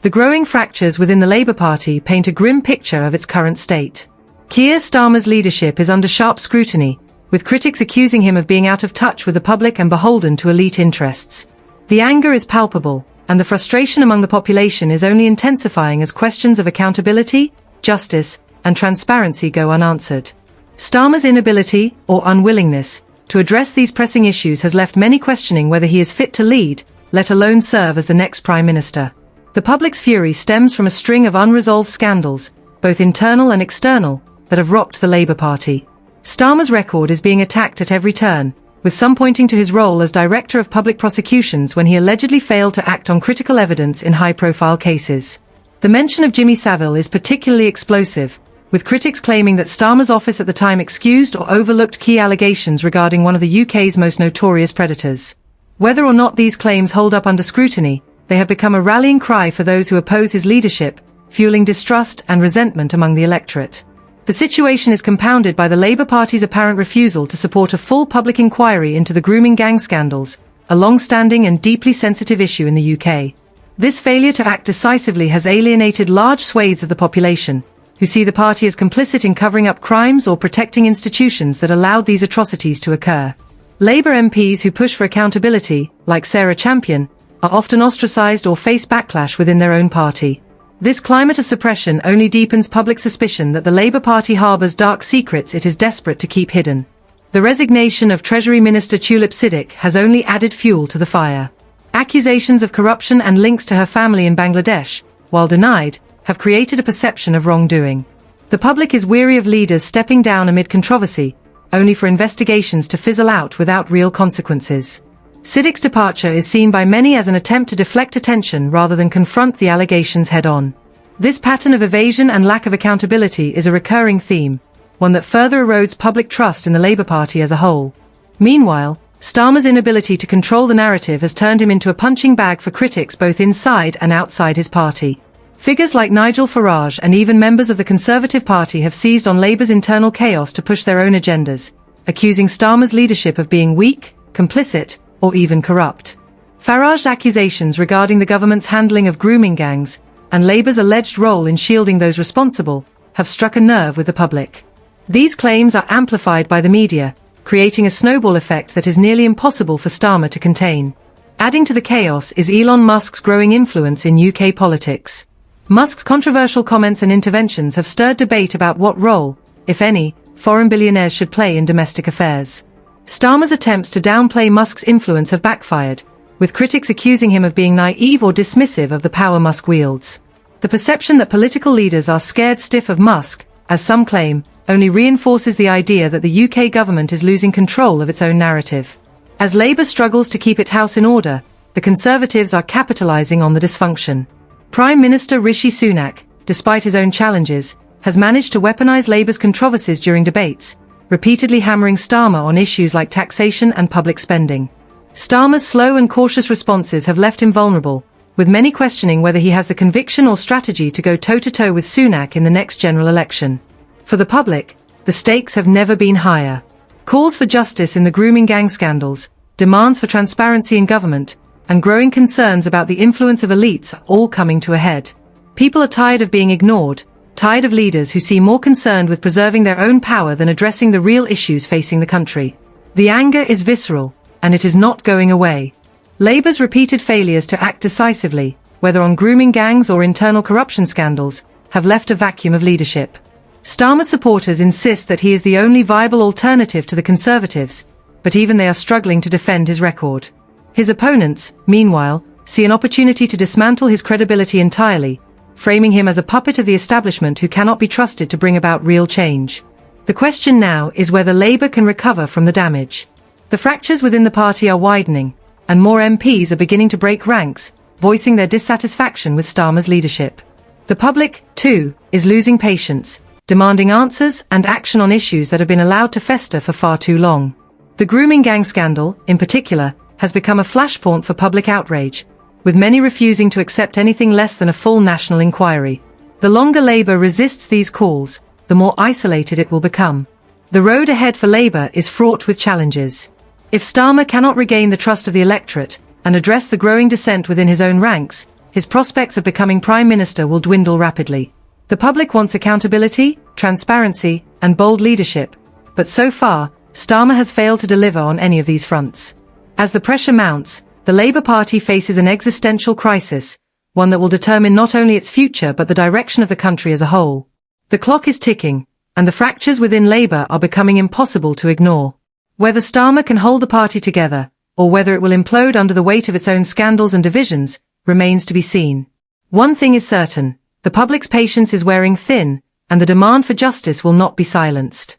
The growing fractures within the Labour Party paint a grim picture of its current state. Keir Starmer's leadership is under sharp scrutiny, with critics accusing him of being out of touch with the public and beholden to elite interests. The anger is palpable, and the frustration among the population is only intensifying as questions of accountability, justice, and transparency go unanswered. Starmer's inability, or unwillingness, to address these pressing issues has left many questioning whether he is fit to lead, let alone serve as the next Prime Minister. The public's fury stems from a string of unresolved scandals, both internal and external, that have rocked the Labour Party. Starmer's record is being attacked at every turn, with some pointing to his role as Director of Public Prosecutions when he allegedly failed to act on critical evidence in high-profile cases. The mention of Jimmy Savile is particularly explosive, with critics claiming that Starmer's office at the time excused or overlooked key allegations regarding one of the UK's most notorious predators. Whether or not these claims hold up under scrutiny, they have become a rallying cry for those who oppose his leadership, fueling distrust and resentment among the electorate. The situation is compounded by the Labour Party's apparent refusal to support a full public inquiry into the grooming gang scandals, a long-standing and deeply sensitive issue in the UK. This failure to act decisively has alienated large swathes of the population, who see the party as complicit in covering up crimes or protecting institutions that allowed these atrocities to occur. Labour MPs who push for accountability, like Sarah Champion, are often ostracised or face backlash within their own party. This climate of suppression only deepens public suspicion that the Labour Party harbours dark secrets it is desperate to keep hidden. The resignation of Treasury Minister Tulip Siddiq has only added fuel to the fire. Accusations of corruption and links to her family in Bangladesh, while denied, have created a perception of wrongdoing. The public is weary of leaders stepping down amid controversy, only for investigations to fizzle out without real consequences. Siddiq's departure is seen by many as an attempt to deflect attention rather than confront the allegations head-on. This pattern of evasion and lack of accountability is a recurring theme, one that further erodes public trust in the Labour Party as a whole. Meanwhile, Starmer's inability to control the narrative has turned him into a punching bag for critics both inside and outside his party. Figures like Nigel Farage and even members of the Conservative Party have seized on Labour's internal chaos to push their own agendas, accusing Starmer's leadership of being weak, complicit, or even corrupt. Farage's accusations regarding the government's handling of grooming gangs, and Labour's alleged role in shielding those responsible, have struck a nerve with the public. These claims are amplified by the media, creating a snowball effect that is nearly impossible for Starmer to contain. Adding to the chaos is Elon Musk's growing influence in UK politics. Musk's controversial comments and interventions have stirred debate about what role, if any, foreign billionaires should play in domestic affairs. Starmer's attempts to downplay Musk's influence have backfired, with critics accusing him of being naive or dismissive of the power Musk wields. The perception that political leaders are scared stiff of Musk, as some claim, only reinforces the idea that the UK government is losing control of its own narrative. As Labour struggles to keep its house in order, the Conservatives are capitalising on the dysfunction. Prime Minister Rishi Sunak, despite his own challenges, has managed to weaponise Labour's controversies during debates, repeatedly hammering Starmer on issues like taxation and public spending. Starmer's slow and cautious responses have left him vulnerable, with many questioning whether he has the conviction or strategy to go toe-to-toe with Sunak in the next general election. For the public, the stakes have never been higher. Calls for justice in the grooming gang scandals, demands for transparency in government, and growing concerns about the influence of elites are all coming to a head. People are tired of being ignored, tired of leaders who seem more concerned with preserving their own power than addressing the real issues facing the country. The anger is visceral, and it is not going away. Labour's repeated failures to act decisively, whether on grooming gangs or internal corruption scandals, have left a vacuum of leadership. Starmer supporters insist that he is the only viable alternative to the Conservatives, but even they are struggling to defend his record. His opponents, meanwhile, see an opportunity to dismantle his credibility entirely, framing him as a puppet of the establishment who cannot be trusted to bring about real change. The question now is whether Labour can recover from the damage. The fractures within the party are widening, and more MPs are beginning to break ranks, voicing their dissatisfaction with Starmer's leadership. The public, too, is losing patience, demanding answers and action on issues that have been allowed to fester for far too long. The grooming gang scandal, in particular, has become a flashpoint for public outrage, with many refusing to accept anything less than a full national inquiry. The longer Labour resists these calls, the more isolated it will become. The road ahead for Labour is fraught with challenges. If Starmer cannot regain the trust of the electorate and address the growing dissent within his own ranks, his prospects of becoming Prime Minister will dwindle rapidly. The public wants accountability, transparency, and bold leadership, but so far, Starmer has failed to deliver on any of these fronts. As the pressure mounts, the Labour Party faces an existential crisis, one that will determine not only its future but the direction of the country as a whole. The clock is ticking, and the fractures within Labour are becoming impossible to ignore. Whether Starmer can hold the party together, or whether it will implode under the weight of its own scandals and divisions, remains to be seen. One thing is certain, the public's patience is wearing thin, and the demand for justice will not be silenced.